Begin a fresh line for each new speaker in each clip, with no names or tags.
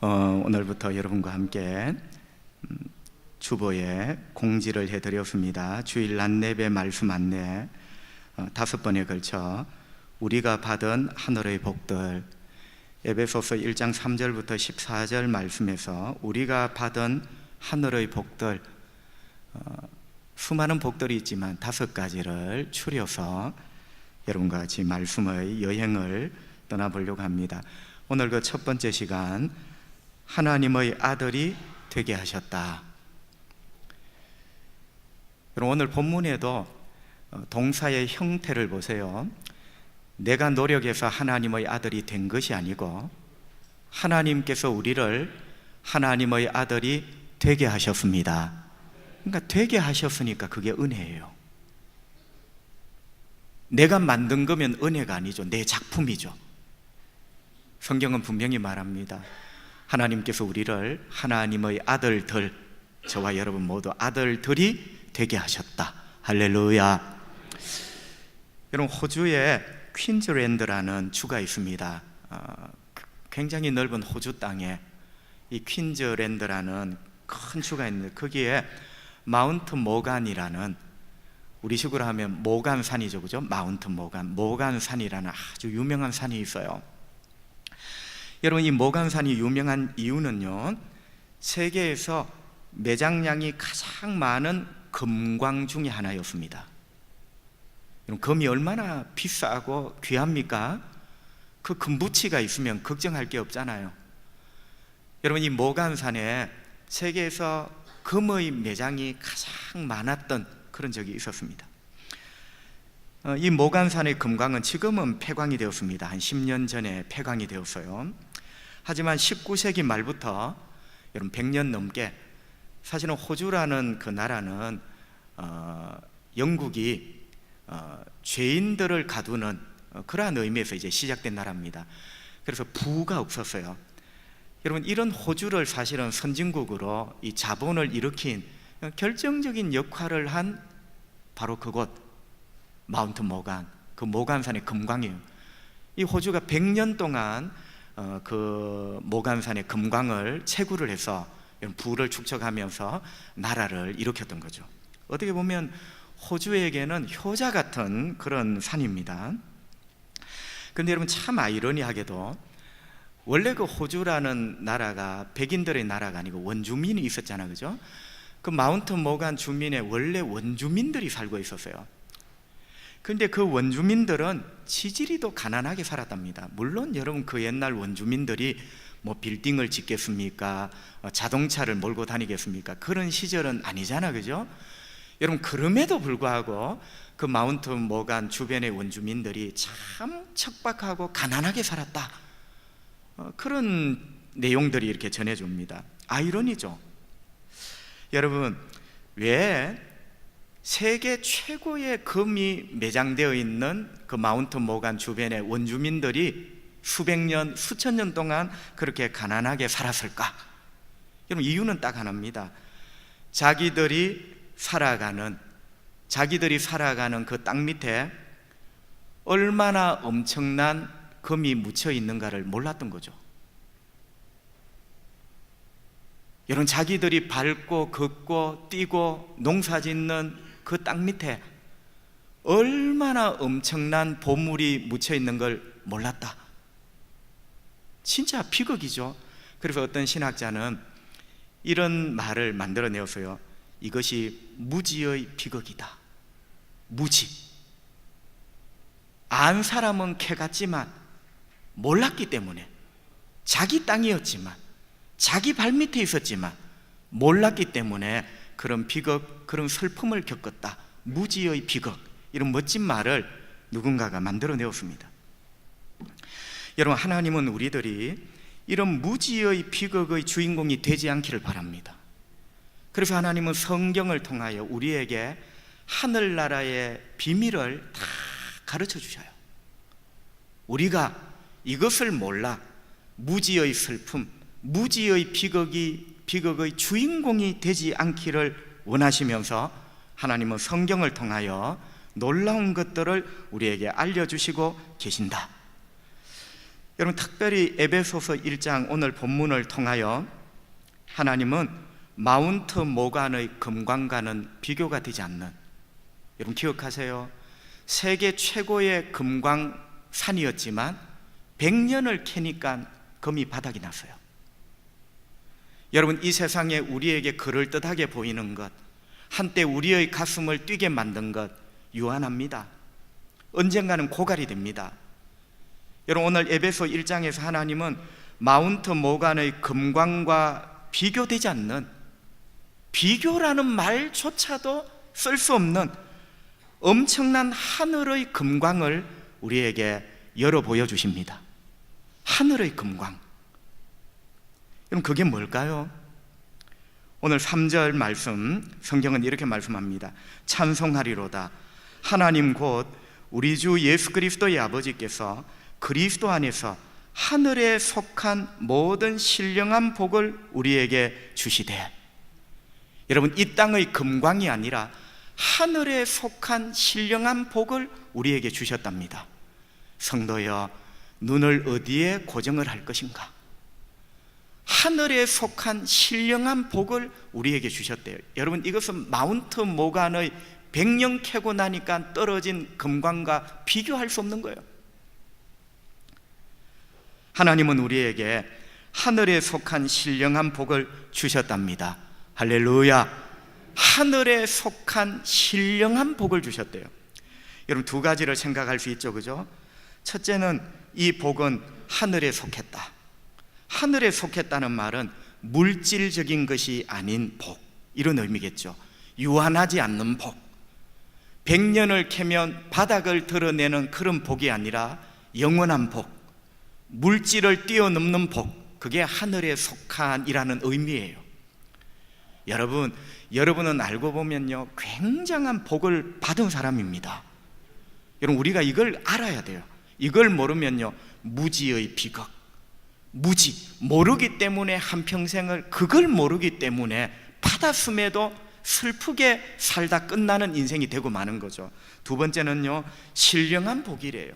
오늘부터 여러분과 함께 주보에 공지를 해드렸습니다. 주일 낮예배 말씀 안내 5번에 걸쳐 우리가 받은 하늘의 복들, 에베소서 1장 3절부터 14절 말씀에서 우리가 받은 하늘의 복들, 수많은 복들이 있지만 5가지를 추려서 여러분과 같이 말씀의 여행을 떠나보려고 합니다. 오늘 그 첫 번째 시간, 하나님의 아들이 되게 하셨다. 여러분, 오늘 본문에도 동사의 형태를 보세요. 내가 노력해서 하나님의 아들이 된 것이 아니고 하나님께서 우리를 하나님의 아들이 되게 하셨습니다. 그러니까 되게 하셨으니까 그게 은혜예요. 내가 만든 거면 은혜가 아니죠. 내 작품이죠. 성경은 분명히 말합니다. 하나님께서 우리를 하나님의 아들들, 저와 여러분 모두 아들들이 되게 하셨다. 할렐루야. 여러분, 호주에 퀸즐랜드라는 주가 있습니다. 굉장히 넓은 호주 땅에 이 퀸즐랜드라는 큰 주가 있는데, 거기에 마운트 모간이라는, 우리식으로 하면 모간산이죠, 그죠? 마운트 모간산이라는 아주 유명한 산이 있어요. 여러분, 이 모간산이 유명한 이유는요, 세계에서 매장량이 가장 많은 금광 중에 하나였습니다. 여러분, 금이 얼마나 비싸고 귀합니까? 그 금부치가 있으면 걱정할 게 없잖아요. 여러분, 이 모간산에 세계에서 금의 매장이 가장 많았던 그런 적이 있었습니다. 이 모간산의 금광은 지금은 폐광이 되었습니다. 한 10년 전에 폐광이 되었어요. 하지만 19세기 말부터 여러분 100년 넘게, 사실은 호주라는 그 나라는 영국이 죄인들을 가두는 그러한 의미에서 이제 시작된 나라입니다. 그래서 부가 없었어요. 여러분, 이런 호주를 사실은 선진국으로 이 자본을 일으킨 결정적인 역할을 한 바로 그곳 마운트 모간, 그 모간산의 금광이에요. 이 호주가 100년 동안 그 모간산의 금광을 채굴을 해서 부를 축적하면서 나라를 일으켰던 거죠. 어떻게 보면 호주에게는 효자 같은 그런 산입니다. 그런데 여러분, 참 아이러니하게도 원래 그 호주라는 나라가 백인들의 나라가 아니고 원주민이 있었잖아요, 그죠? 그 마운트 모간 주민의 원래 원주민들이 살고 있었어요. 그런데 그 원주민들은 지지리도 가난하게 살았답니다. 물론 여러분, 그 옛날 원주민들이 뭐 빌딩을 짓겠습니까? 자동차를 몰고 다니겠습니까? 그런 시절은 아니잖아, 그죠? 여러분, 그럼에도 불구하고 그 마운트 모간 주변의 원주민들이 참 척박하고 가난하게 살았다. 그런 내용들이 이렇게 전해줍니다. 아이러니죠. 여러분, 왜 세계 최고의 금이 매장되어 있는 그 마운트 모간 주변의 원주민들이 수백 년, 수천 년 동안 그렇게 가난하게 살았을까? 여러분, 이유는 딱 하나입니다. 자기들이 살아가는 그 땅 밑에 얼마나 엄청난 금이 묻혀 있는가를 몰랐던 거죠. 여러분, 자기들이 밟고 걷고 뛰고 농사 짓는 그 땅 밑에 얼마나 엄청난 보물이 묻혀 있는 걸 몰랐다. 진짜 비극이죠. 그래서 어떤 신학자는 이런 말을 만들어내었어요. 이것이 무지의 비극이다. 무지. 안 사람은 캐갔지만 몰랐기 때문에, 자기 땅이었지만, 자기 발밑에 있었지만 몰랐기 때문에 그런 비극, 그런 슬픔을 겪었다. 무지의 비극. 이런 멋진 말을 누군가가 만들어내었습니다. 여러분, 하나님은 우리들이 이런 무지의 비극의 주인공이 되지 않기를 바랍니다. 그래서 하나님은 성경을 통하여 우리에게 하늘나라의 비밀을 다 가르쳐 주셔요. 우리가 이것을 몰라 무지의 슬픔, 무지의 비극의 주인공이 되지 않기를 원하시면서 하나님은 성경을 통하여 놀라운 것들을 우리에게 알려주시고 계신다. 여러분, 특별히 에베소서 1장 오늘 본문을 통하여 하나님은 마운트 모간의 금광과는 비교가 되지 않는, 여러분 기억하세요. 세계 최고의 금광산이었지만 100년을 캐니까 금이 바닥이 났어요. 여러분, 이 세상에 우리에게 그럴듯하게 보이는 것, 한때 우리의 가슴을 뛰게 만든 것 유한합니다. 언젠가는 고갈이 됩니다. 여러분, 오늘 에베소 1장에서 하나님은 마운트 모간의 금광과 비교되지 않는, 비교라는 말조차도 쓸 수 없는 엄청난 하늘의 금광을 우리에게 열어 보여주십니다. 하늘의 금광. 그럼 그게 뭘까요? 오늘 3절 말씀, 성경은 이렇게 말씀합니다. 찬송하리로다. 하나님 곧 우리 주 예수 그리스도의 아버지께서 그리스도 안에서 하늘에 속한 모든 신령한 복을 우리에게 주시되, 여러분, 이 땅의 금광이 아니라 하늘에 속한 신령한 복을 우리에게 주셨답니다. 성도여, 눈을 어디에 고정을 할 것인가? 하늘에 속한 신령한 복을 우리에게 주셨대요. 여러분, 이것은 마운트 모간의 100년 캐고 나니까 떨어진 금광과 비교할 수 없는 거예요. 하나님은 우리에게 하늘에 속한 신령한 복을 주셨답니다. 할렐루야. 하늘에 속한 신령한 복을 주셨대요. 여러분, 두 가지를 생각할 수 있죠, 그죠? 첫째는 이 복은 하늘에 속했다. 하늘에 속했다는 말은 물질적인 것이 아닌 복, 이런 의미겠죠. 유한하지 않는 복, 100년을 캐면 바닥을 드러내는 그런 복이 아니라 영원한 복, 물질을 뛰어넘는 복, 그게 하늘에 속한이라는 의미예요. 여러분은 알고 보면요, 굉장한 복을 받은 사람입니다. 여러분, 우리가 이걸 알아야 돼요. 이걸 모르면요, 무지의 비극, 모르기 때문에 한평생을, 그걸 모르기 때문에 받았음에도 슬프게 살다 끝나는 인생이 되고 마는 거죠. 두 번째는요, 신령한 복이래요.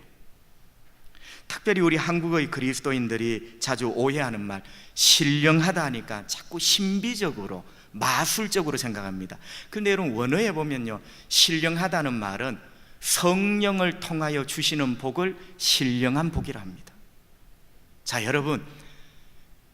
특별히 우리 한국의 그리스도인들이 자주 오해하는 말, 신령하다 하니까 자꾸 신비적으로, 마술적으로 생각합니다. 그런데 여러분, 원어에 보면요, 신령하다는 말은 성령을 통하여 주시는 복을 신령한 복이라 합니다. 자, 여러분,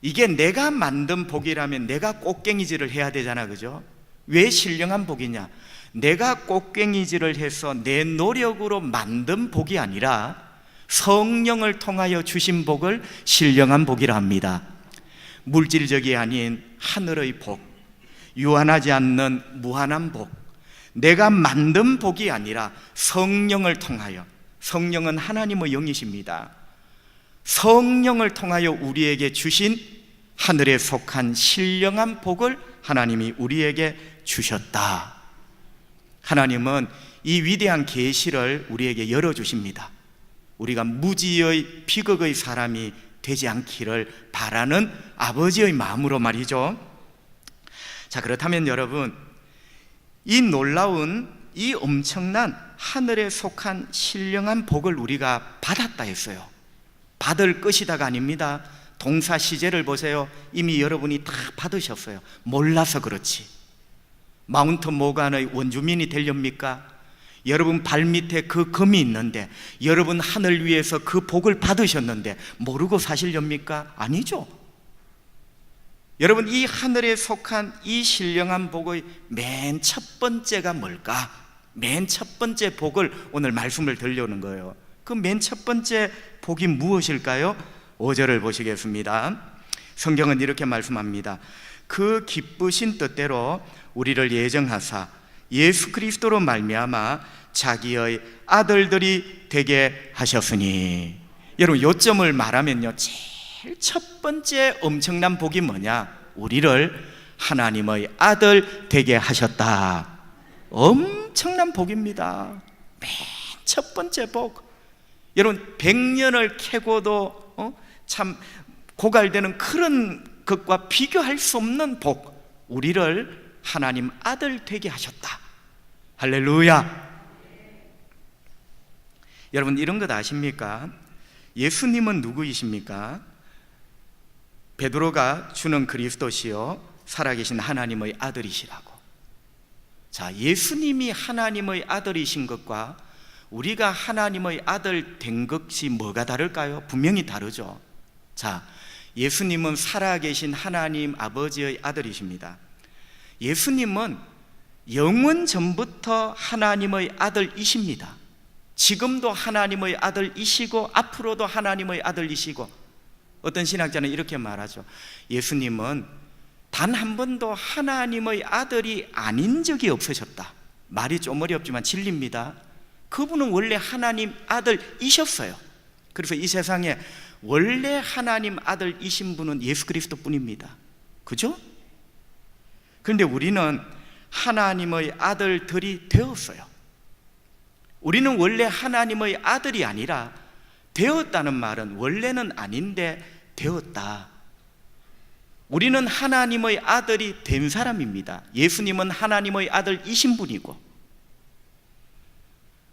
이게 내가 만든 복이라면 내가 꽃갱이질을 해야 되잖아, 그죠? 왜 신령한 복이냐? 내가 꽃갱이질을 해서 내 노력으로 만든 복이 아니라 성령을 통하여 주신 복을 신령한 복이라 합니다. 물질적이 아닌 하늘의 복, 유한하지 않는 무한한 복, 내가 만든 복이 아니라 성령을 통하여, 성령은 하나님의 영이십니다. 성령을 통하여 우리에게 주신 하늘에 속한 신령한 복을 하나님이 우리에게 주셨다. 하나님은 이 위대한 계시를 우리에게 열어주십니다. 우리가 무지의 비극의 사람이 되지 않기를 바라는 아버지의 마음으로 말이죠. 자, 그렇다면 여러분, 이 놀라운, 이 엄청난 하늘에 속한 신령한 복을 우리가 받았다 했어요. 받을 것이다가 아닙니다. 동사 시제를 보세요. 이미 여러분이 다 받으셨어요. 몰라서 그렇지. 마운트 모간의 원주민이 되렵니까? 여러분 발밑에 그 금이 있는데, 여러분 하늘 위에서 그 복을 받으셨는데 모르고 사실렵니까? 아니죠. 여러분, 이 하늘에 속한 이 신령한 복의 맨 첫 번째가 뭘까? 맨 첫 번째 복을 오늘 말씀을 들려오는 거예요. 그 맨 첫 번째 복이 무엇일까요? 5절을 보시겠습니다. 성경은 이렇게 말씀합니다. 그 기쁘신 뜻대로 우리를 예정하사 예수 그리스도로 말미암아 자기의 아들들이 되게 하셨으니. 여러분, 요점을 말하면요, 제일 첫 번째 엄청난 복이 뭐냐? 우리를 하나님의 아들 되게 하셨다. 엄청난 복입니다. 맨 첫 번째 복. 여러분, 100년을 캐고도 참 고갈되는 그런 것과 비교할 수 없는 복, 우리를 하나님 아들 되게 하셨다. 할렐루야. 여러분, 이런 것 아십니까? 예수님은 누구이십니까? 베드로가 주는 그리스도시요 살아계신 하나님의 아들이시라고. 자, 예수님이 하나님의 아들이신 것과 우리가 하나님의 아들 된 것이 뭐가 다를까요? 분명히 다르죠. 자, 예수님은 살아계신 하나님 아버지의 아들이십니다. 예수님은 영원 전부터 하나님의 아들이십니다. 지금도 하나님의 아들이시고 앞으로도 하나님의 아들이시고, 어떤 신학자는 이렇게 말하죠. 예수님은 단 한 번도 하나님의 아들이 아닌 적이 없으셨다. 말이 좀 어렵지만 진리입니다. 그분은 원래 하나님 아들이셨어요. 그래서 이 세상에 원래 하나님 아들이신 분은 예수 그리스도 뿐입니다. 그죠? 그런데 우리는 하나님의 아들들이 되었어요. 우리는 원래 하나님의 아들이 아니라, 되었다는 말은 원래는 아닌데 되었다. 우리는 하나님의 아들이 된 사람입니다. 예수님은 하나님의 아들이신 분이고,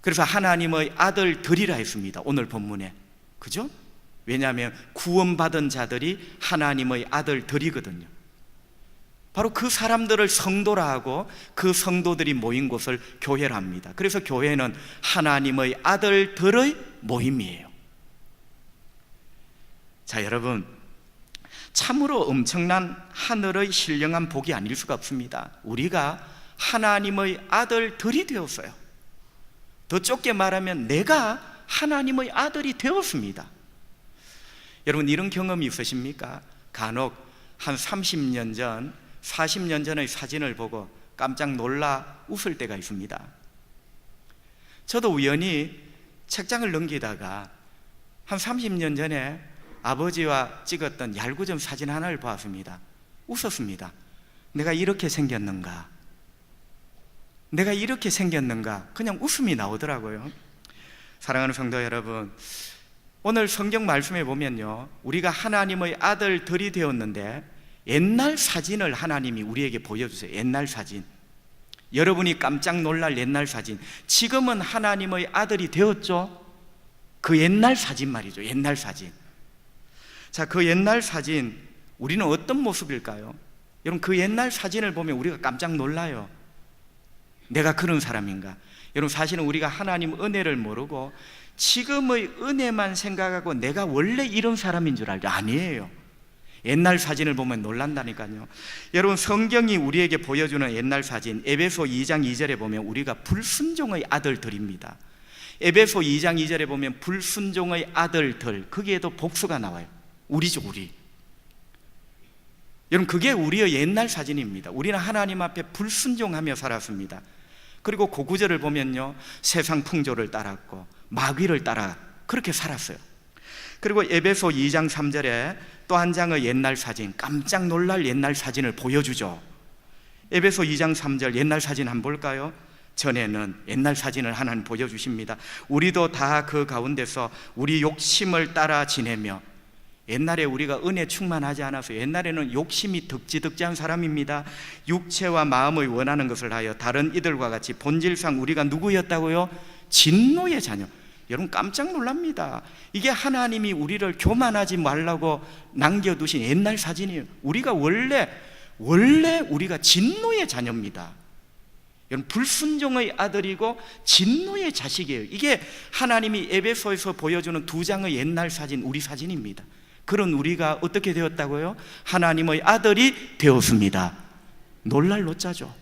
그래서 하나님의 아들들이라 했습니다. 오늘 본문에. 그죠? 왜냐하면 구원받은 자들이 하나님의 아들들이거든요. 바로 그 사람들을 성도라 하고 그 성도들이 모인 곳을 교회라 합니다. 그래서 교회는 하나님의 아들들의 모임이에요. 자, 여러분, 참으로 엄청난 하늘의 신령한 복이 아닐 수가 없습니다. 우리가 하나님의 아들들이 되었어요. 더 좁게 말하면 내가 하나님의 아들이 되었습니다. 여러분, 이런 경험이 있으십니까? 간혹 한 30년 전, 40년 전의 사진을 보고 깜짝 놀라 웃을 때가 있습니다. 저도 우연히 책장을 넘기다가 한 30년 전에 아버지와 찍었던 얄궂은 사진 하나를 보았습니다. 웃었습니다. 내가 이렇게 생겼는가? 내가 이렇게 생겼는가? 그냥 웃음이 나오더라고요. 사랑하는 성도 여러분, 오늘 성경 말씀에 보면요, 우리가 하나님의 아들들이 되었는데 옛날 사진을 하나님이 우리에게 보여주세요. 옛날 사진, 여러분이 깜짝 놀랄 옛날 사진. 지금은 하나님의 아들이 되었죠? 그 옛날 사진 말이죠. 옛날 사진. 자, 그 옛날 사진, 우리는 어떤 모습일까요? 여러분, 그 옛날 사진을 보면 우리가 깜짝 놀라요. 내가 그런 사람인가? 여러분, 사실은 우리가 하나님 은혜를 모르고 지금의 은혜만 생각하고 내가 원래 이런 사람인 줄 알죠. 아니에요. 옛날 사진을 보면 놀란다니까요. 여러분, 성경이 우리에게 보여주는 옛날 사진, 에베소 2장 2절에 보면 우리가 불순종의 아들들입니다. 에베소 2장 2절에 보면 불순종의 아들들, 거기에도 복수가 나와요. 우리죠, 우리. 여러분, 그게 우리의 옛날 사진입니다. 우리는 하나님 앞에 불순종하며 살았습니다. 그리고 그 구절을 보면요, 세상 풍조를 따랐고 마귀를 따라 그렇게 살았어요. 그리고 에베소 2장 3절에 또 한 장의 옛날 사진, 깜짝 놀랄 옛날 사진을 보여주죠. 에베소 2장 3절 옛날 사진 한번 볼까요? 전에는 옛날 사진을 하나님 보여주십니다. 우리도 다 그 가운데서 우리 욕심을 따라 지내며, 옛날에 우리가 은혜 충만하지 않아서 옛날에는 욕심이 득지득지한 사람입니다. 육체와 마음의 원하는 것을 하여 다른 이들과 같이 본질상 우리가 누구였다고요? 진노의 자녀. 여러분, 깜짝 놀랍니다. 이게 하나님이 우리를 교만하지 말라고 남겨두신 옛날 사진이에요. 우리가 원래 우리가 진노의 자녀입니다. 여러분, 불순종의 아들이고 진노의 자식이에요. 이게 하나님이 에베소에서 보여주는 두 장의 옛날 사진, 우리 사진입니다. 그런 우리가 어떻게 되었다고요? 하나님의 아들이 되었습니다. 놀랄 노자죠.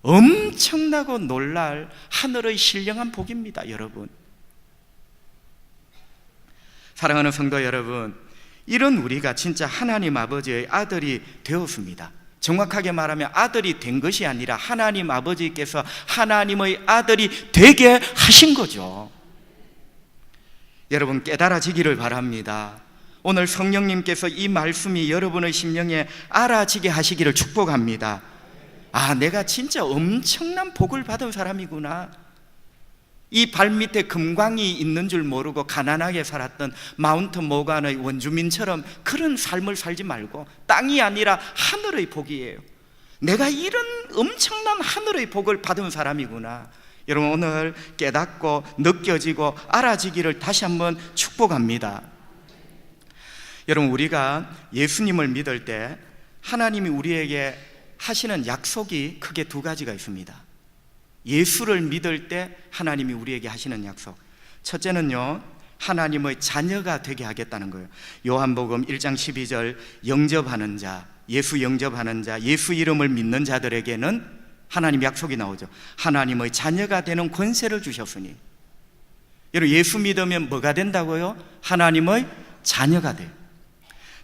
엄청나고 놀랄 하늘의 신령한 복입니다, 여러분. 사랑하는 성도 여러분, 이런 우리가 진짜 하나님 아버지의 아들이 되었습니다. 정확하게 말하면 아들이 된 것이 아니라 하나님 아버지께서 하나님의 아들이 되게 하신 거죠. 여러분, 깨달아지기를 바랍니다. 오늘 성령님께서 이 말씀이 여러분의 심령에 알아지게 하시기를 축복합니다. 아, 내가 진짜 엄청난 복을 받은 사람이구나. 이 발밑에 금광이 있는 줄 모르고 가난하게 살았던 마운트 모간의 원주민처럼 그런 삶을 살지 말고, 땅이 아니라 하늘의 복이에요. 내가 이런 엄청난 하늘의 복을 받은 사람이구나. 여러분, 오늘 깨닫고 느껴지고 알아지기를 다시 한번 축복합니다. 여러분, 우리가 예수님을 믿을 때 하나님이 우리에게 하시는 약속이 크게 두 가지가 있습니다. 예수를 믿을 때 하나님이 우리에게 하시는 약속, 첫째는요, 하나님의 자녀가 되게 하겠다는 거예요. 요한복음 1장 12절, 영접하는 자, 예수 영접하는 자, 예수 이름을 믿는 자들에게는 하나님 약속이 나오죠. 하나님의 자녀가 되는 권세를 주셨으니. 여러분, 예수 믿으면 뭐가 된다고요? 하나님의 자녀가 돼요.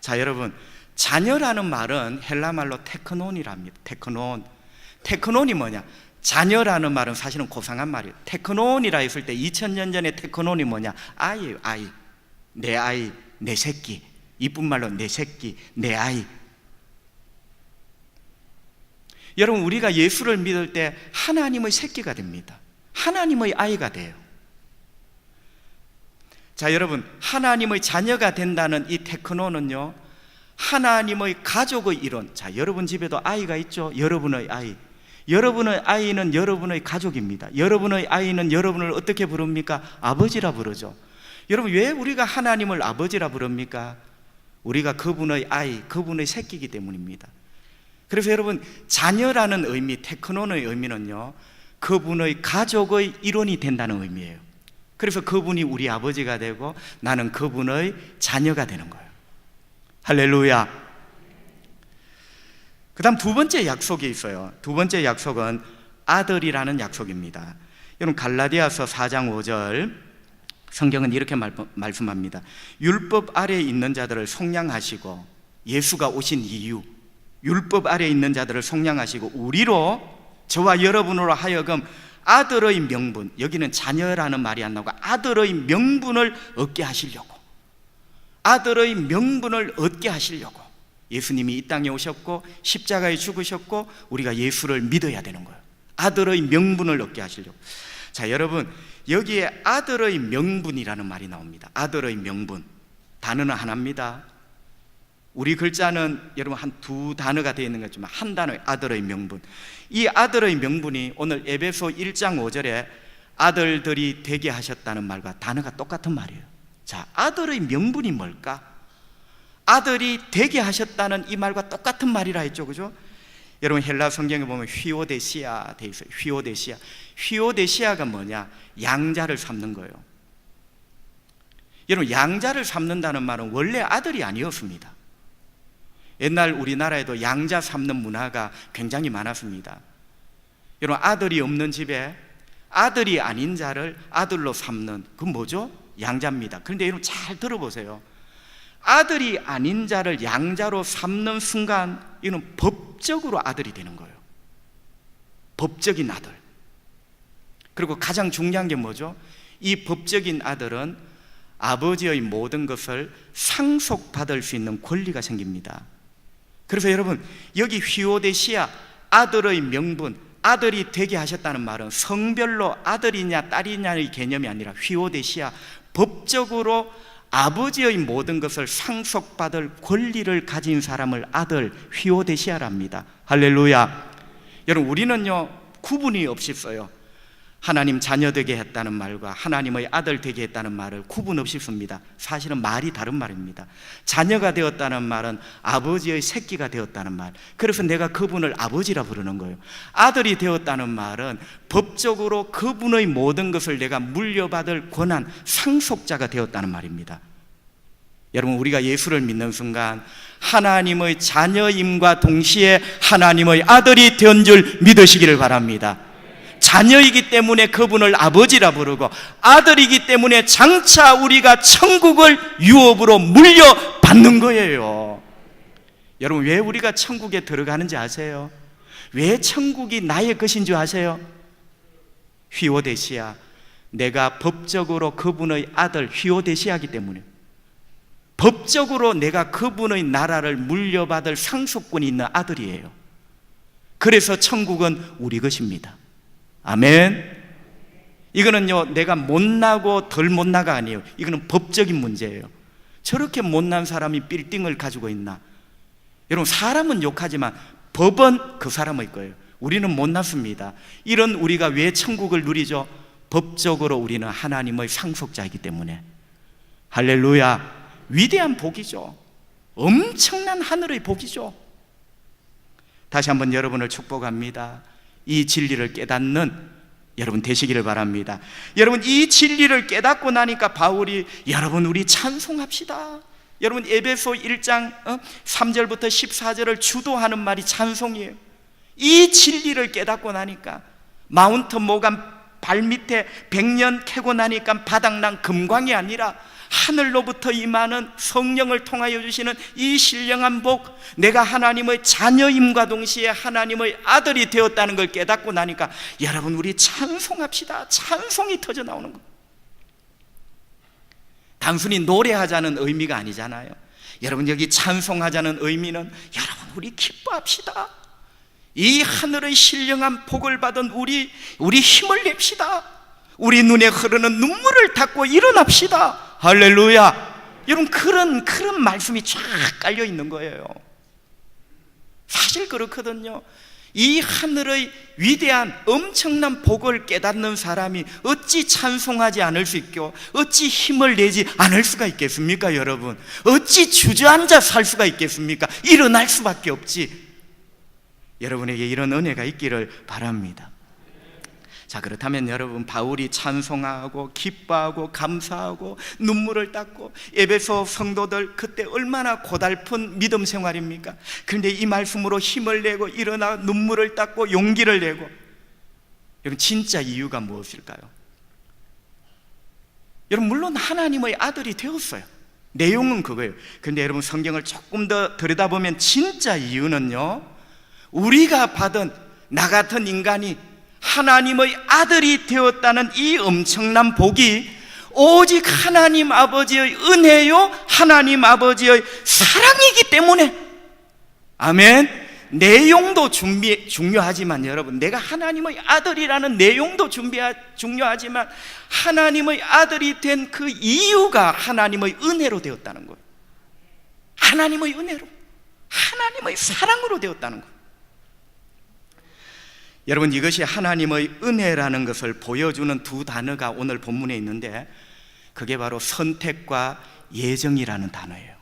자, 여러분, 자녀라는 말은 헬라 말로 테크논이랍니다. 테크논이 뭐냐? 자녀라는 말은 사실은 고상한 말이에요. 테크논이라 했을 때 2000년 전에 테크논이 뭐냐? 아이예요. 아이, 내 새끼. 이쁜 말로 내 새끼, 내 아이. 여러분, 우리가 예수를 믿을 때 하나님의 새끼가 됩니다. 하나님의 아이가 돼요. 자, 여러분, 하나님의 자녀가 된다는 이 테크논은요, 하나님의 가족의 일원. 자, 여러분 집에도 아이가 있죠? 여러분의 아이. 여러분의 아이는 여러분의 가족입니다. 여러분의 아이는 여러분을 어떻게 부릅니까? 아버지라 부르죠. 여러분, 왜 우리가 하나님을 아버지라 부릅니까? 우리가 그분의 아이, 그분의 새끼이기 때문입니다. 그래서 여러분, 자녀라는 의미, 테크논의 의미는요, 그분의 가족의 일원이 된다는 의미예요. 그래서 그분이 우리 아버지가 되고 나는 그분의 자녀가 되는 거예요. 할렐루야. 그 다음 두 번째 약속이 있어요. 두 번째 약속은 아들이라는 약속입니다. 여러분, 갈라디아서 4장 5절 성경은 이렇게 말씀합니다. 율법 아래에 있는 자들을 속량하시고, 예수가 오신 이유, 율법 아래에 있는 자들을 속량하시고 우리로, 저와 여러분으로 하여금 아들의 명분, 여기는 자녀라는 말이 안 나오고 아들의 명분을 얻게 하시려고, 아들의 명분을 얻게 하시려고 예수님이 이 땅에 오셨고 십자가에 죽으셨고 우리가 예수를 믿어야 되는 거예요. 아들의 명분을 얻게 하시려고. 자, 여러분, 여기에 아들의 명분이라는 말이 나옵니다. 아들의 명분, 단어는 하나입니다. 우리 글자는 여러분 한 두 단어가 되어 있는 거지만 한 단어의 아들의 명분. 이 아들의 명분이 오늘 에베소 1장 5절에 아들들이 되게 하셨다는 말과 단어가 똑같은 말이에요. 자, 아들의 명분이 뭘까? 아들이 되게 하셨다는 이 말과 똑같은 말이라 했죠, 그죠? 여러분, 헬라 성경에 보면 휘오데시아 돼 있어요. 휘오데시아가 뭐냐? 양자를 삼는 거예요. 여러분, 양자를 삼는다는 말은 원래 아들이 아니었습니다. 옛날 우리나라에도 양자 삼는 문화가 굉장히 많았습니다. 여러분, 아들이 없는 집에 아들이 아닌 자를 아들로 삼는, 그건 뭐죠? 양자입니다. 그런데 여러분 잘 들어보세요. 아들이 아닌 자를 양자로 삼는 순간 이는 법적으로 아들이 되는 거예요. 법적인 아들. 그리고 가장 중요한 게 뭐죠? 이 법적인 아들은 아버지의 모든 것을 상속받을 수 있는 권리가 생깁니다. 그래서 여러분, 여기 휘오데시아, 아들의 명분, 아들이 되게 하셨다는 말은 성별로 아들이냐 딸이냐의 개념이 아니라 휘오데시아, 법적으로 아버지의 모든 것을 상속받을 권리를 가진 사람을 아들, 휘오데시아랍니다. 할렐루야. 여러분, 우리는요 구분이 없이 써요. 하나님 자녀 되게 했다는 말과 하나님의 아들 되게 했다는 말을 구분 없이 씁니다. 사실은 말이 다른 말입니다. 자녀가 되었다는 말은 아버지의 새끼가 되었다는 말. 그래서 내가 그분을 아버지라 부르는 거예요. 아들이 되었다는 말은 법적으로 그분의 모든 것을 내가 물려받을 권한, 상속자가 되었다는 말입니다. 여러분, 우리가 예수를 믿는 순간 하나님의 자녀임과 동시에 하나님의 아들이 된 줄 믿으시기를 바랍니다. 자녀이기 때문에 그분을 아버지라 부르고, 아들이기 때문에 장차 우리가 천국을 유업으로 물려받는 거예요. 여러분, 왜 우리가 천국에 들어가는지 아세요? 왜 천국이 나의 것인 줄 아세요? 휘오데시아, 내가 법적으로 그분의 아들 휘오데시아이기 때문에, 법적으로 내가 그분의 나라를 물려받을 상속권이 있는 아들이에요. 그래서 천국은 우리 것입니다. 아멘. 이거는요 내가 못나고 덜 못나가 아니에요. 이거는 법적인 문제예요. 저렇게 못난 사람이 빌딩을 가지고 있나? 여러분, 사람은 욕하지만 법은 그 사람의 거예요. 우리는 못났습니다. 이런 우리가 왜 천국을 누리죠? 법적으로 우리는 하나님의 상속자이기 때문에. 할렐루야. 위대한 복이죠. 엄청난 하늘의 복이죠. 다시 한번 여러분을 축복합니다. 이 진리를 깨닫는 여러분 되시기를 바랍니다. 여러분, 이 진리를 깨닫고 나니까 바울이 여러분 우리 찬송합시다. 여러분 에베소 1장 3절부터 14절을 주도하는 말이 찬송이에요. 이 진리를 깨닫고 나니까 마운트 모간 발밑에 100년 캐고 나니까 바닥난 금광이 아니라 하늘로부터 임하는 성령을 통하여 주시는 이 신령한 복, 내가 하나님의 자녀임과 동시에 하나님의 아들이 되었다는 걸 깨닫고 나니까 여러분 우리 찬송합시다. 찬송이 터져 나오는 거. 단순히 노래하자는 의미가 아니잖아요. 여러분 여기 찬송하자는 의미는 여러분 우리 기뻐합시다. 이 하늘의 신령한 복을 받은 우리 힘을 냅시다. 우리 눈에 흐르는 눈물을 닦고 일어납시다. 할렐루야. 여러분 그런 말씀이 쫙 깔려 있는 거예요. 사실 그렇거든요. 이 하늘의 위대한 엄청난 복을 깨닫는 사람이 어찌 찬송하지 않을 수 있고 어찌 힘을 내지 않을 수가 있겠습니까? 여러분 어찌 주저앉아 살 수가 있겠습니까? 일어날 수밖에 없지. 여러분에게 이런 은혜가 있기를 바랍니다. 자, 그렇다면 여러분 바울이 찬송하고 기뻐하고 감사하고 눈물을 닦고 에베소 성도들 그때 얼마나 고달픈 믿음 생활입니까? 그런데 이 말씀으로 힘을 내고 일어나 눈물을 닦고 용기를 내고, 여러분 진짜 이유가 무엇일까요? 여러분 물론 하나님의 아들이 되었어요. 내용은 그거예요. 그런데 여러분 성경을 조금 더 들여다보면 진짜 이유는요, 우리가 받은 나 같은 인간이 하나님의 아들이 되었다는 이 엄청난 복이 오직 하나님 아버지의 은혜요 하나님 아버지의 사랑이기 때문에. 아멘. 내용도 중요하지만 여러분 내가 하나님의 아들이라는 내용도 중요하지만 하나님의 아들이 된 그 이유가 하나님의 은혜로 되었다는 거예요. 하나님의 은혜로, 하나님의 사랑으로 되었다는 거예요. 여러분 이것이 하나님의 은혜라는 것을 보여주는 두 단어가 오늘 본문에 있는데 그게 바로 선택과 예정이라는 단어예요.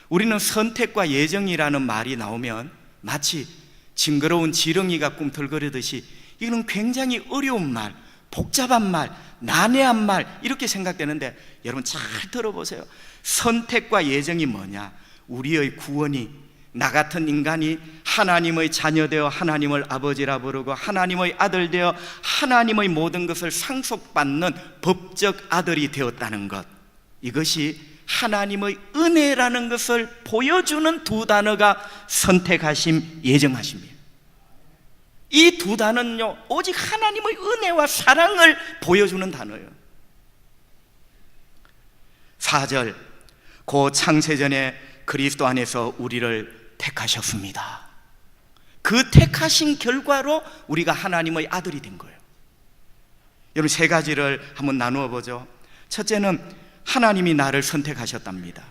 우리는 선택과 예정이라는 말이 나오면 마치 징그러운 지렁이가 꿈틀거리듯이 이건 굉장히 어려운 말, 복잡한 말, 난해한 말 이렇게 생각되는데 여러분 잘 들어보세요. 선택과 예정이 뭐냐? 우리의 구원이, 나 같은 인간이 하나님의 자녀 되어 하나님을 아버지라 부르고 하나님의 아들 되어 하나님의 모든 것을 상속받는 법적 아들이 되었다는 것, 이것이 하나님의 은혜라는 것을 보여주는 두 단어가 선택하심, 예정하심이에요. 이 두 단어는요 오직 하나님의 은혜와 사랑을 보여주는 단어예요. 4절, 고 창세전에 그리스도 안에서 우리를 택하셨습니다. 그 택하신 결과로 우리가 하나님의 아들이 된 거예요. 여러분 세 가지를 한번 나누어 보죠. 첫째는 하나님이 나를 선택하셨답니다.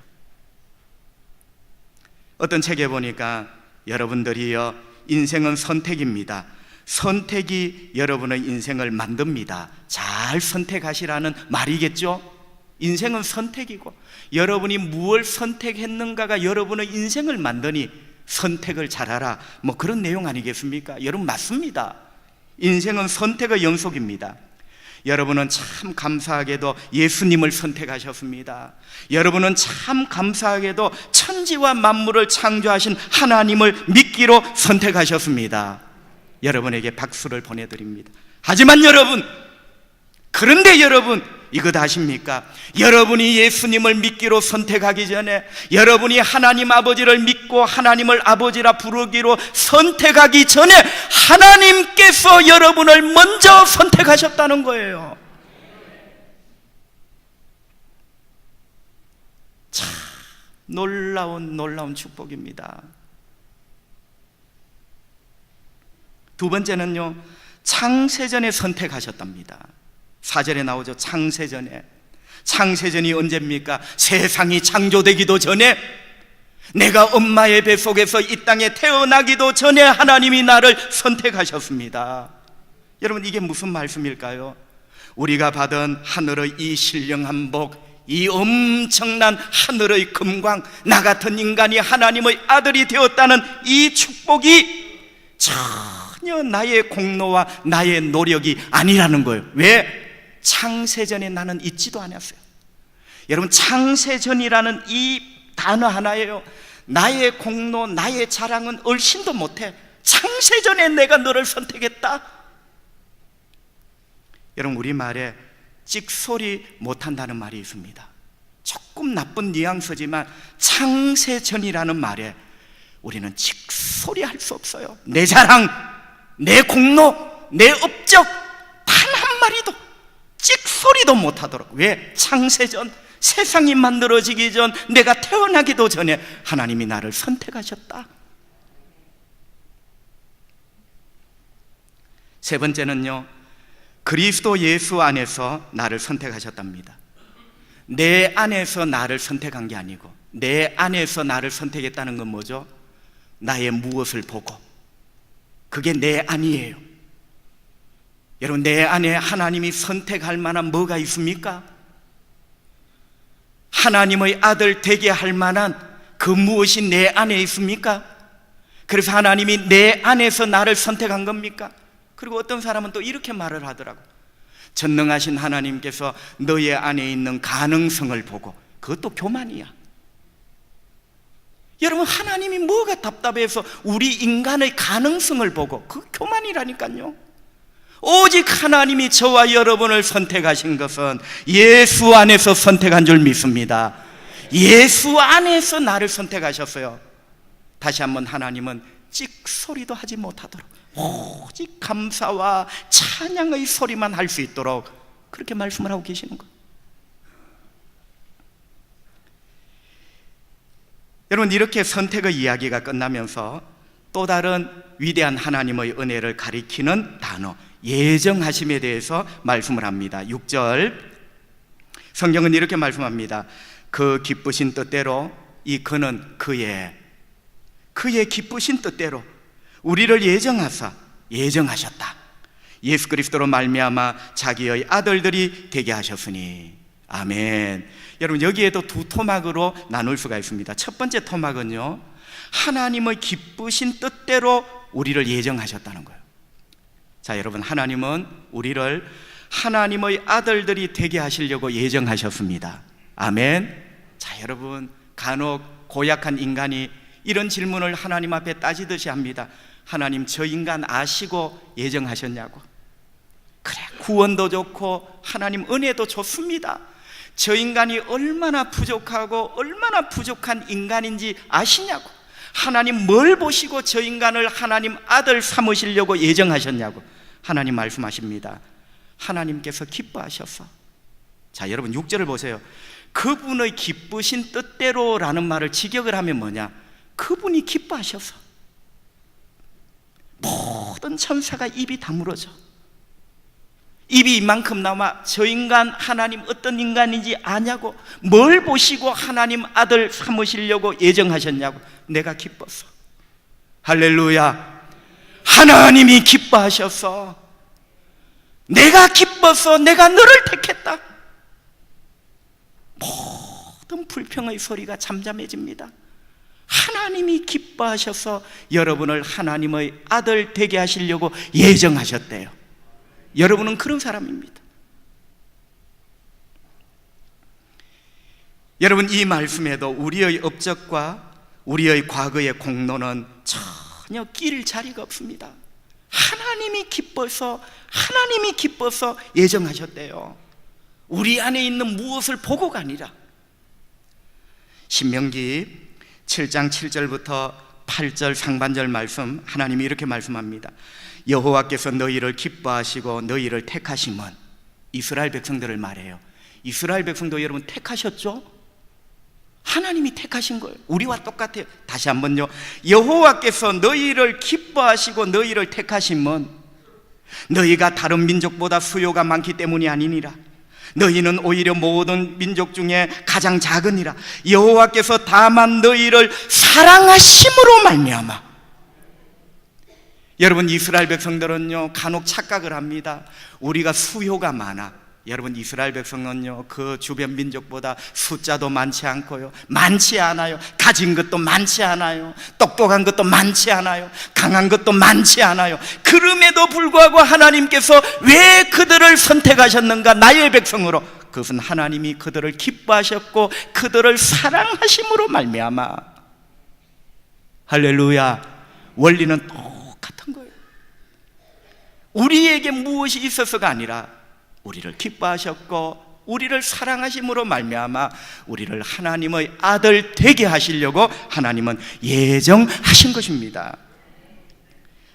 어떤 책에 보니까 여러분들이요 인생은 선택입니다. 선택이 여러분의 인생을 만듭니다. 잘 선택하시라는 말이겠죠. 인생은 선택이고 여러분이 무엇을 선택했는가가 여러분의 인생을 만드니 선택을 잘하라, 뭐 그런 내용 아니겠습니까? 여러분 맞습니다. 인생은 선택의 연속입니다. 여러분은 참 감사하게도 예수님을 선택하셨습니다. 여러분은 참 감사하게도 천지와 만물을 창조하신 하나님을 믿기로 선택하셨습니다. 여러분에게 박수를 보내드립니다. 하지만 여러분, 그런데 여러분 이것 아십니까? 여러분이 예수님을 믿기로 선택하기 전에, 여러분이 하나님 아버지를 믿고 하나님을 아버지라 부르기로 선택하기 전에 하나님께서 여러분을 먼저 선택하셨다는 거예요. 참 놀라운 축복입니다. 두 번째는요, 창세전에 선택하셨답니다. 4절에 나오죠. 창세전에. 창세전이 언제입니까? 세상이 창조되기도 전에, 내가 엄마의 뱃속에서 이 땅에 태어나기도 전에 하나님이 나를 선택하셨습니다. 여러분, 이게 무슨 말씀일까요? 우리가 받은 하늘의 이 신령한 복, 이 엄청난 하늘의 금광, 나 같은 인간이 하나님의 아들이 되었다는 이 축복이 전혀 나의 공로와 나의 노력이 아니라는 거예요. 왜? 창세전에 나는 있지도 않았어요. 여러분, 창세전이라는 이 단어 하나예요. 나의 공로, 나의 자랑은 얼씬도 못해. 창세전에 내가 너를 선택했다. 여러분, 우리말에 찍소리 못한다는 말이 있습니다. 조금 나쁜 뉘앙스지만 창세전이라는 말에 우리는 찍소리 할 수 없어요. 내 자랑, 내 공로, 내 업적 단 한마디도 찍소리도 못하도록. 왜? 창세전, 세상이 만들어지기 전, 내가 태어나기도 전에 하나님이 나를 선택하셨다. 세 번째는요, 그리스도 예수 안에서 나를 선택하셨답니다. 내 안에서 나를 선택한 게 아니고, 내 안에서 나를 선택했다는 건 뭐죠? 나의 무엇을 보고, 그게 내 안이에요. 여러분, 내 안에 하나님이 선택할 만한 뭐가 있습니까? 하나님의 아들 되게 할 만한 그 무엇이 내 안에 있습니까? 그래서 하나님이 내 안에서 나를 선택한 겁니까? 그리고 어떤 사람은 또 이렇게 말을 하더라고. 전능하신 하나님께서 너의 안에 있는 가능성을 보고, 그것도 교만이야. 여러분, 하나님이 뭐가 답답해서 우리 인간의 가능성을 보고, 그 교만이라니까요. 오직 하나님이 저와 여러분을 선택하신 것은 예수 안에서 선택한 줄 믿습니다. 예수 안에서 나를 선택하셨어요. 다시 한번, 하나님은 찍소리도 하지 못하도록 오직 감사와 찬양의 소리만 할 수 있도록 그렇게 말씀을 하고 계시는 거예요. 여러분, 이렇게 선택의 이야기가 끝나면서 또 다른 위대한 하나님의 은혜를 가리키는 단어, 예정하심에 대해서 말씀을 합니다. 6절 성경은 이렇게 말씀합니다. 그 기쁘신 뜻대로, 이 그는 그의 기쁘신 뜻대로 우리를 예정하셨다. 예수 그리스도로 말미암아 자기의 아들들이 되게 하셨으니. 아멘. 여러분, 여기에도 두 토막으로 나눌 수가 있습니다. 첫 번째 토막은요, 하나님의 기쁘신 뜻대로 우리를 예정하셨다는 거예요. 자, 여러분, 하나님은 우리를 하나님의 아들들이 되게 하시려고 예정하셨습니다. 아멘. 자, 여러분, 간혹 고약한 인간이 이런 질문을 하나님 앞에 따지듯이 합니다. 하나님, 저 인간 아시고 예정하셨냐고. 그래, 구원도 좋고 하나님 은혜도 좋습니다. 저 인간이 얼마나 부족하고 얼마나 부족한 인간인지 아시냐고. 하나님 뭘 보시고 저 인간을 하나님 아들 삼으시려고 예정하셨냐고. 하나님 말씀하십니다. 하나님께서 기뻐하셔서. 자, 여러분, 6절을 보세요. 그분의 기쁘신 뜻대로라는 말을 직역을 하면 뭐냐? 그분이 기뻐하셔서. 모든 천사가 입이 다물어져. 입이 이만큼 나와 저 인간 하나님 어떤 인간인지 아냐고. 뭘 보시고 하나님 아들 삼으시려고 예정하셨냐고. 내가 기뻐서. 할렐루야. 하나님이 기뻐하셔서, 내가 기뻐서 내가 너를 택했다. 모든 불평의 소리가 잠잠해집니다. 하나님이 기뻐하셔서 여러분을 하나님의 아들 되게 하시려고 예정하셨대요. 여러분은 그런 사람입니다. 여러분, 이 말씀에도 우리의 업적과 우리의 과거의 공로는 전혀 끼일 자리가 없습니다. 하나님이 기뻐서 예정하셨대요. 우리 안에 있는 무엇을 보고가 아니라. 신명기 7장 7절부터 8절 상반절 말씀, 하나님이 이렇게 말씀합니다. 여호와께서 너희를 기뻐하시고 너희를 택하심은, 이스라엘 백성들을 말해요. 이스라엘 백성도 여러분 택하셨죠? 하나님이 택하신 거예요. 우리와 똑같아요. 다시 한번요. 여호와께서 너희를 기뻐하시고 너희를 택하심은 너희가 다른 민족보다 수요가 많기 때문이 아니니라. 너희는 오히려 모든 민족 중에 가장 작으니라. 여호와께서 다만 너희를 사랑하심으로 말미암아. 여러분, 이스라엘 백성들은요 간혹 착각을 합니다. 우리가 수요가 많아. 여러분, 이스라엘 백성은요 그 주변 민족보다 숫자도 많지 않고요, 많지 않아요. 가진 것도 많지 않아요. 똑똑한 것도 많지 않아요. 강한 것도 많지 않아요. 그럼에도 불구하고 하나님께서 왜 그들을 선택하셨는가? 나의 백성으로. 그것은 하나님이 그들을 기뻐하셨고 그들을 사랑하심으로 말미암아. 할렐루야. 원리는 똑같은 거예요. 우리에게 무엇이 있어서가 아니라 우리를 기뻐하셨고 우리를 사랑하심으로 말미암아 우리를 하나님의 아들 되게 하시려고 하나님은 예정하신 것입니다.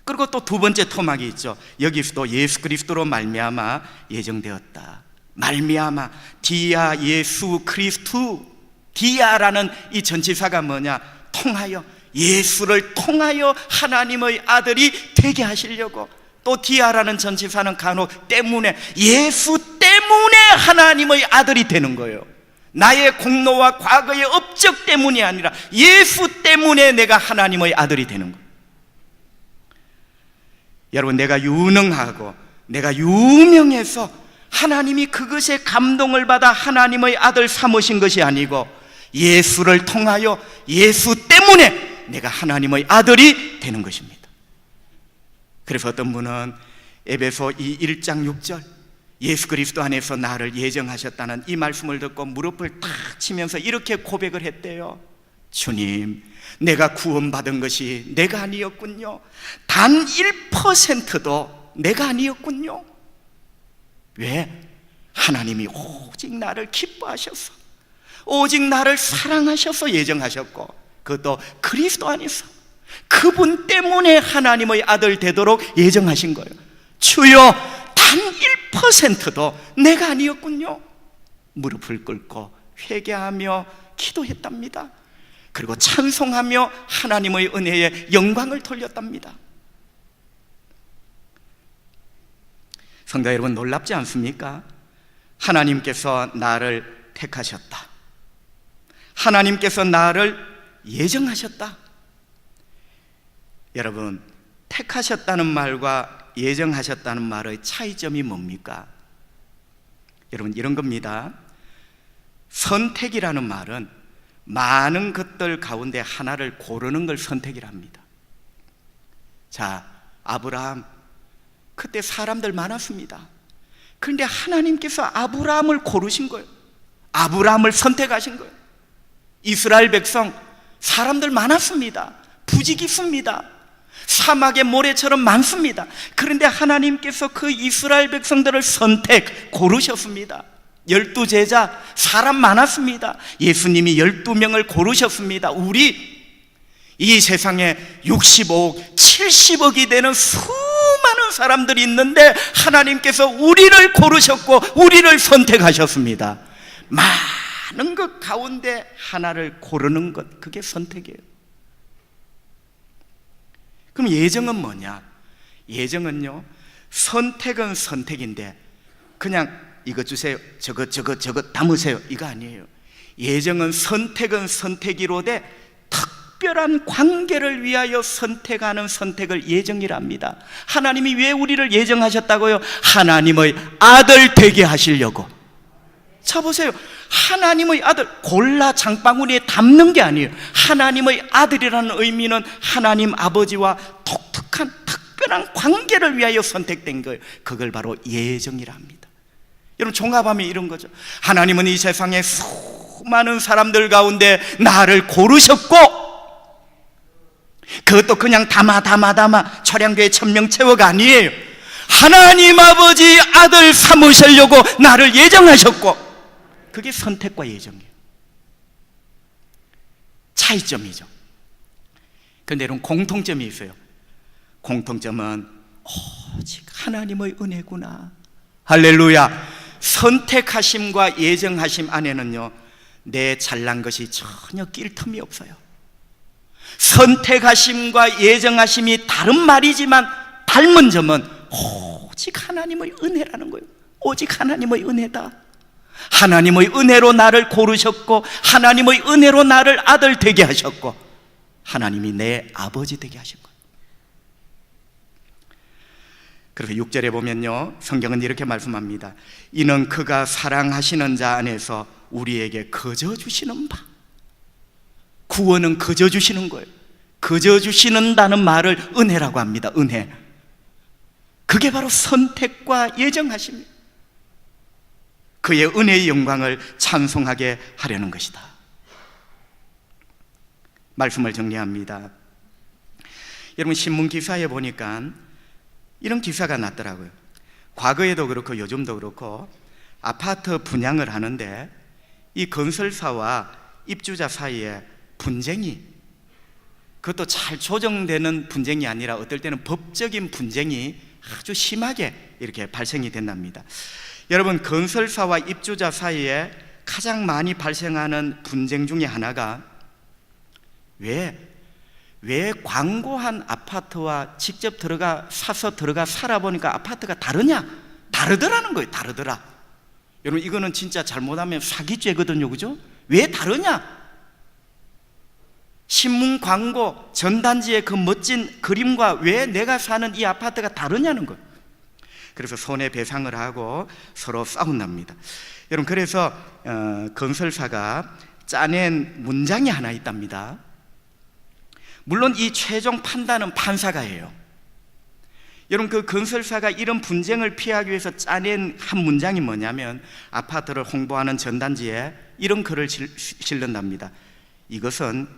그리고 또 두 번째 토막이 있죠. 여기서도 예수 그리스도로 말미암아 예정되었다. 말미암아, 디아 예수 그리스도. 디아라는 이 전치사가 뭐냐? 통하여, 예수를 통하여 하나님의 아들이 되게 하시려고. 또 디아라는 전치사는 간혹 때문에, 예수 때문에 하나님의 아들이 되는 거예요. 나의 공로와 과거의 업적 때문이 아니라 예수 때문에 내가 하나님의 아들이 되는 거예요. 여러분, 내가 유능하고 내가 유명해서 하나님이 그것에 감동을 받아 하나님의 아들 삼으신 것이 아니고 예수를 통하여, 예수 때문에 내가 하나님의 아들이 되는 것입니다. 그래서 어떤 분은 에베소 1장 6절, 예수 그리스도 안에서 나를 예정하셨다는 이 말씀을 듣고 무릎을 탁 치면서 이렇게 고백을 했대요. 주님, 내가 구원받은 것이 내가 아니었군요. 단 1%도 내가 아니었군요. 왜? 하나님이 오직 나를 기뻐하셔서, 오직 나를 사랑하셔서 예정하셨고, 그것도 그리스도 안에서 그분 때문에 하나님의 아들 되도록 예정하신 거예요. 주여, 단 1%도 내가 아니었군요. 무릎을 꿇고 회개하며 기도했답니다. 그리고 찬송하며 하나님의 은혜에 영광을 돌렸답니다. 성도 여러분, 놀랍지 않습니까? 하나님께서 나를 택하셨다. 하나님께서 나를 예정하셨다. 여러분, 택하셨다는 말과 예정하셨다는 말의 차이점이 뭡니까? 여러분, 이런 겁니다. 선택이라는 말은 많은 것들 가운데 하나를 고르는 걸 선택이라 합니다. 자, 아브라함, 그때 사람들 많았습니다. 그런데 하나님께서 아브라함을 고르신 거예요. 아브라함을 선택하신 거예요. 이스라엘 백성, 사람들 많았습니다. 부지기수입니다. 사막의 모래처럼 많습니다. 그런데 하나님께서 그 이스라엘 백성들을 고르셨습니다. 12제자, 사람 많았습니다. 예수님이 12명을 고르셨습니다. 우리 이 세상에 65억, 70억이 되는 수많은 사람들이 있는데 하나님께서 우리를 고르셨고 우리를 선택하셨습니다. 많은 것 가운데 하나를 고르는 것, 그게 선택이에요. 그럼 예정은 뭐냐? 예정은요, 선택은 선택인데 그냥 이거 주세요, 저거 담으세요, 이거 아니에요. 예정은 선택은 선택이로되 특별한 관계를 위하여 선택하는 선택을 예정이라 합니다. 하나님이 왜 우리를 예정하셨다고요? 하나님의 아들 되게 하시려고. 자, 보세요. 하나님의 아들, 골라 장바구니에 담는 게 아니에요. 하나님의 아들이라는 의미는 하나님 아버지와 독특한 특별한 관계를 위하여 선택된 거예요. 그걸 바로 예정이라 합니다. 여러분, 종합하면 이런 거죠. 하나님은 이 세상에 수많은 사람들 가운데 나를 고르셨고, 그것도 그냥 담아 철양교회 1000명 채워가 아니에요. 하나님 아버지 아들 삼으시려고 나를 예정하셨고, 그게 선택과 예정이에요. 차이점이죠. 그런데 여러분, 공통점이 있어요. 공통점은 오직 하나님의 은혜구나. 할렐루야. 선택하심과 예정하심 안에는요, 내 잘난 것이 전혀 낄 틈이 없어요. 선택하심과 예정하심이 다른 말이지만 닮은 점은 오직 하나님의 은혜라는 거예요. 오직 하나님의 은혜다. 하나님의 은혜로 나를 고르셨고, 하나님의 은혜로 나를 아들 되게 하셨고, 하나님이 내 아버지 되게 하신 거예요. 그래서 6절에 보면요, 성경은 이렇게 말씀합니다. 이는 그가 사랑하시는 자 안에서 우리에게 거저 주시는 바. 구원은 거저 주시는 거예요. 거저 주시는다는 말을 은혜라고 합니다. 은혜. 그게 바로 선택과 예정하십니다. 그의 은혜의 영광을 찬송하게 하려는 것이다. 말씀을 정리합니다. 여러분, 신문 기사에 보니까 이런 기사가 났더라고요. 과거에도 그렇고 요즘도 그렇고 아파트 분양을 하는데 이 건설사와 입주자 사이에 분쟁이, 그것도 잘 조정되는 분쟁이 아니라 어떨 때는 법적인 분쟁이 아주 심하게 이렇게 발생이 된답니다. 여러분, 건설사와 입주자 사이에 가장 많이 발생하는 분쟁 중에 하나가 왜 광고한 아파트와 직접 사서 들어가 살아보니까 아파트가 다르냐? 다르더라는 거예요. 다르더라. 여러분, 이거는 진짜 잘못하면 사기죄거든요. 그죠? 왜 다르냐? 신문 광고 전단지의 그 멋진 그림과 왜 내가 사는 이 아파트가 다르냐는 거예요. 그래서 손해배상을 하고 서로 싸운답니다. 여러분, 그래서 건설사가 짜낸 문장이 하나 있답니다. 물론 이 최종 판단은 판사가 해요. 여러분, 그 건설사가 이런 분쟁을 피하기 위해서 짜낸 한 문장이 뭐냐면 아파트를 홍보하는 전단지에 이런 글을 실른답니다. 이것은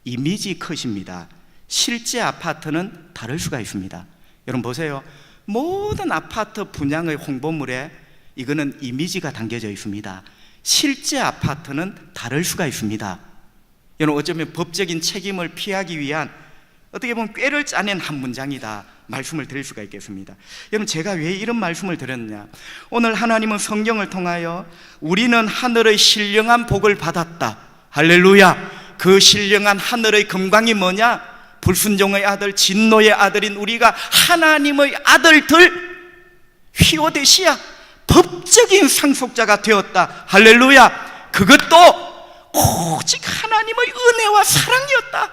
이미지 컷입니다. 실제 아파트는 다를 수가 있습니다. 여러분 보세요. 모든 아파트 분양의 홍보물에 이거는 이미지가 담겨져 있습니다. 실제 아파트는 다를 수가 있습니다. 여러분, 어쩌면 법적인 책임을 피하기 위한 어떻게 보면 꾀를 짜낸 한 문장이다 말씀을 드릴 수가 있겠습니다. 여러분, 제가 왜 이런 말씀을 드렸냐? 오늘 하나님은 성경을 통하여 우리는 하늘의 신령한 복을 받았다. 할렐루야. 그 신령한 하늘의 금광이 뭐냐? 불순종의 아들, 진노의 아들인 우리가 하나님의 아들들 휘오데시아 법적인 상속자가 되었다. 할렐루야. 그것도 오직 하나님의 은혜와 사랑이었다.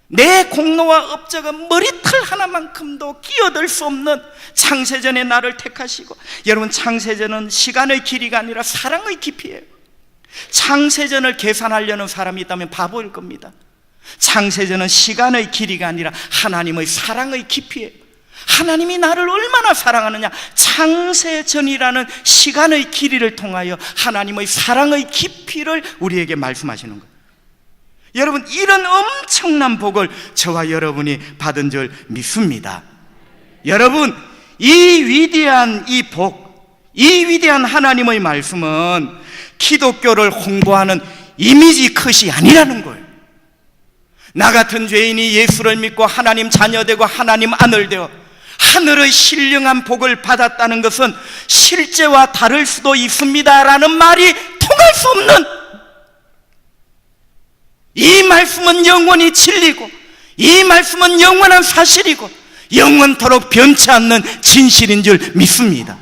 내 공로와 업적은 머리털 하나만큼도 끼어들 수 없는 창세전에 나를 택하시고, 여러분, 창세전은 시간의 길이가 아니라 사랑의 깊이에요. 창세전을 계산하려는 사람이 있다면 바보일 겁니다. 창세전은 시간의 길이가 아니라 하나님의 사랑의 깊이에요. 하나님이 나를 얼마나 사랑하느냐, 창세전이라는 시간의 길이를 통하여 하나님의 사랑의 깊이를 우리에게 말씀하시는 거예요. 여러분, 이런 엄청난 복을 저와 여러분이 받은 줄 믿습니다. 여러분, 이 위대한 이 복, 이 위대한 하나님의 말씀은 기독교를 홍보하는 이미지 컷이 아니라는 거예요. 나 같은 죄인이 예수를 믿고 하나님 자녀되고 하나님 아들 되어 하늘의 신령한 복을 받았다는 것은 실제와 다를 수도 있습니다라는 말이 통할 수 없는, 이 말씀은 영원히 진리고 이 말씀은 영원한 사실이고 영원토록 변치 않는 진실인 줄 믿습니다.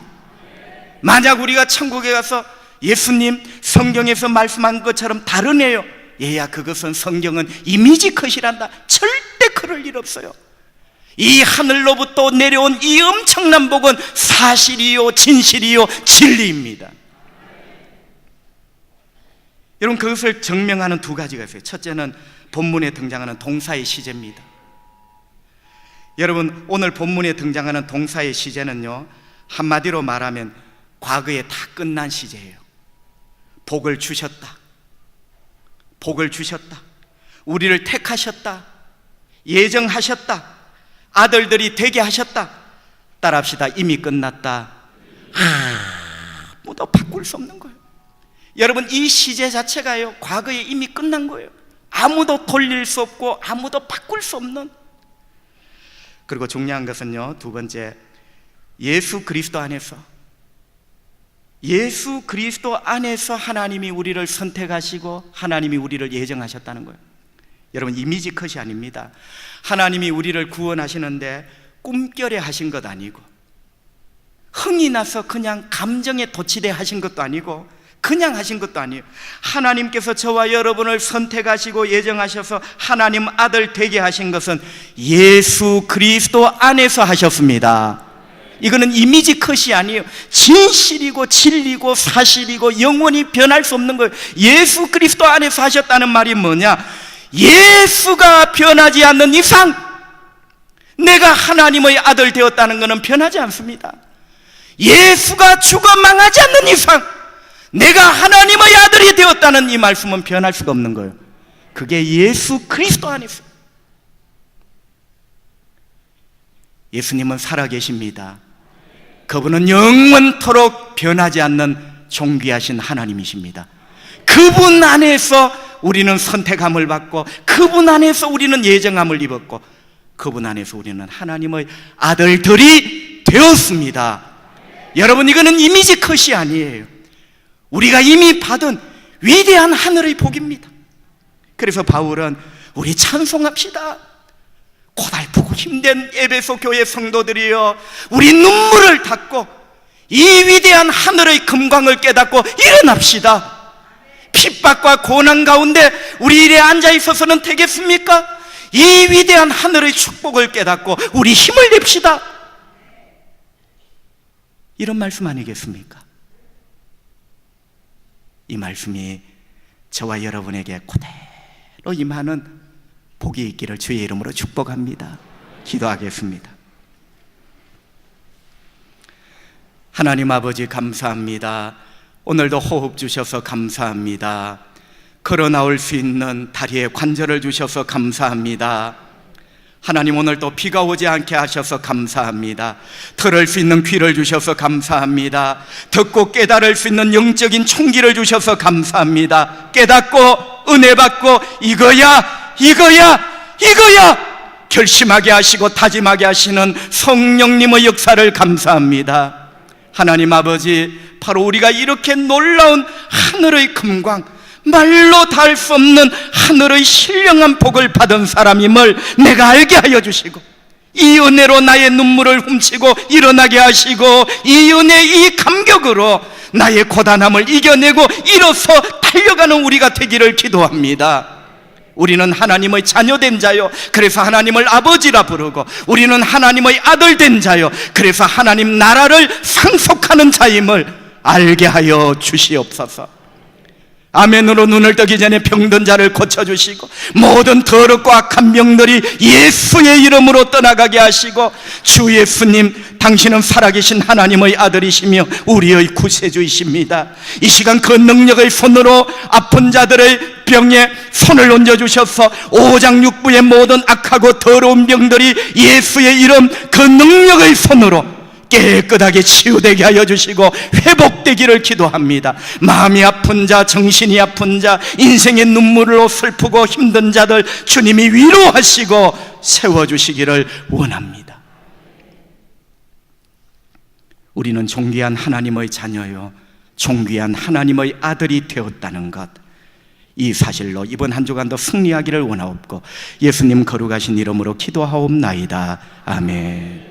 만약 우리가 천국에 가서 예수님 성경에서 말씀한 것처럼 다르네요, 얘야, 그것은 성경은 이미지 컷이란다. 절대 그럴 일 없어요. 이 하늘로부터 내려온 이 엄청난 복은 사실이요 진실이요 진리입니다. 여러분, 그것을 증명하는 두 가지가 있어요. 첫째는 본문에 등장하는 동사의 시제입니다. 여러분, 오늘 본문에 등장하는 동사의 시제는요, 한마디로 말하면 과거에 다 끝난 시제예요. 복을 주셨다, 복을 주셨다, 우리를 택하셨다, 예정하셨다, 아들들이 되게 하셨다. 따라합시다. 이미 끝났다. 아무도 바꿀 수 없는 거예요. 여러분, 이 시제 자체가요, 과거에 이미 끝난 거예요. 아무도 돌릴 수 없고 아무도 바꿀 수 없는. 그리고 중요한 것은요, 두 번째, 예수 그리스도 안에서, 예수 그리스도 안에서 하나님이 우리를 선택하시고 하나님이 우리를 예정하셨다는 거예요. 여러분, 이미지 컷이 아닙니다. 하나님이 우리를 구원하시는데 꿈결에 하신 것 아니고 흥이 나서 그냥 감정에 도취돼 하신 것도 아니고 그냥 하신 것도 아니에요. 하나님께서 저와 여러분을 선택하시고 예정하셔서 하나님 아들 되게 하신 것은 예수 그리스도 안에서 하셨습니다. 이거는 이미지 컷이 아니에요. 진실이고 진리고 사실이고 영원히 변할 수 없는 거예요. 예수 그리스도 안에서 하셨다는 말이 뭐냐? 예수가 변하지 않는 이상 내가 하나님의 아들 되었다는 것은 변하지 않습니다. 예수가 죽어 망하지 않는 이상 내가 하나님의 아들이 되었다는 이 말씀은 변할 수가 없는 거예요. 그게 예수 그리스도 안에서. 예수님은 살아계십니다. 그분은 영원토록 변하지 않는 존귀하신 하나님이십니다. 그분 안에서 우리는 선택함을 받고, 그분 안에서 우리는 예정함을 입었고, 그분 안에서 우리는 하나님의 아들들이 되었습니다. 여러분, 이거는 이미지 컷이 아니에요. 우리가 이미 받은 위대한 하늘의 복입니다. 그래서 바울은 우리 찬송합시다. 고달프고 힘든 에베소 교회 성도들이여, 우리 눈물을 닦고 이 위대한 하늘의 금광을 깨닫고 일어납시다. 핍박과 고난 가운데 우리 일에 앉아있어서는 되겠습니까? 이 위대한 하늘의 축복을 깨닫고 우리 힘을 냅시다. 이런 말씀 아니겠습니까? 이 말씀이 저와 여러분에게 그대로 임하는 복이 있기를 주의 이름으로 축복합니다. 기도하겠습니다. 하나님 아버지, 감사합니다. 오늘도 호흡 주셔서 감사합니다. 걸어 나올 수 있는 다리에 관절을 주셔서 감사합니다. 하나님, 오늘도 비가 오지 않게 하셔서 감사합니다. 들을 수 있는 귀를 주셔서 감사합니다. 듣고 깨달을 수 있는 영적인 총기를 주셔서 감사합니다. 깨닫고 은혜 받고 이거야 결심하게 하시고 다짐하게 하시는 성령님의 역사를 감사합니다. 하나님 아버지, 바로 우리가 이렇게 놀라운 하늘의 금광, 말로 닿을 수 없는 하늘의 신령한 복을 받은 사람임을 내가 알게 하여 주시고, 이 은혜로 나의 눈물을 훔치고 일어나게 하시고, 이 은혜, 이 감격으로 나의 고단함을 이겨내고 일어서 달려가는 우리가 되기를 기도합니다. 우리는 하나님의 자녀된 자요, 그래서 하나님을 아버지라 부르고, 우리는 하나님의 아들 된 자요, 그래서 하나님 나라를 상속하는 자임을 알게 하여 주시옵소서. 아멘으로 눈을 뜨기 전에 병든 자를 고쳐주시고, 모든 더럽고 악한 병들이 예수의 이름으로 떠나가게 하시고, 주 예수님, 당신은 살아계신 하나님의 아들이시며 우리의 구세주이십니다. 이 시간 그 능력의 손으로 아픈 자들의 병에 손을 얹어주셔서 오장육부의 모든 악하고 더러운 병들이 예수의 이름 그 능력의 손으로 깨끗하게 치유되게 하여 주시고 회복되기를 기도합니다. 마음이 아픈 자, 정신이 아픈 자, 인생의 눈물로 슬프고 힘든 자들 주님이 위로하시고 세워주시기를 원합니다. 우리는 존귀한 하나님의 자녀요, 존귀한 하나님의 아들이 되었다는 것, 이 사실로 이번 한 주간도 승리하기를 원하옵고 예수님 거룩하신 이름으로 기도하옵나이다. 아멘.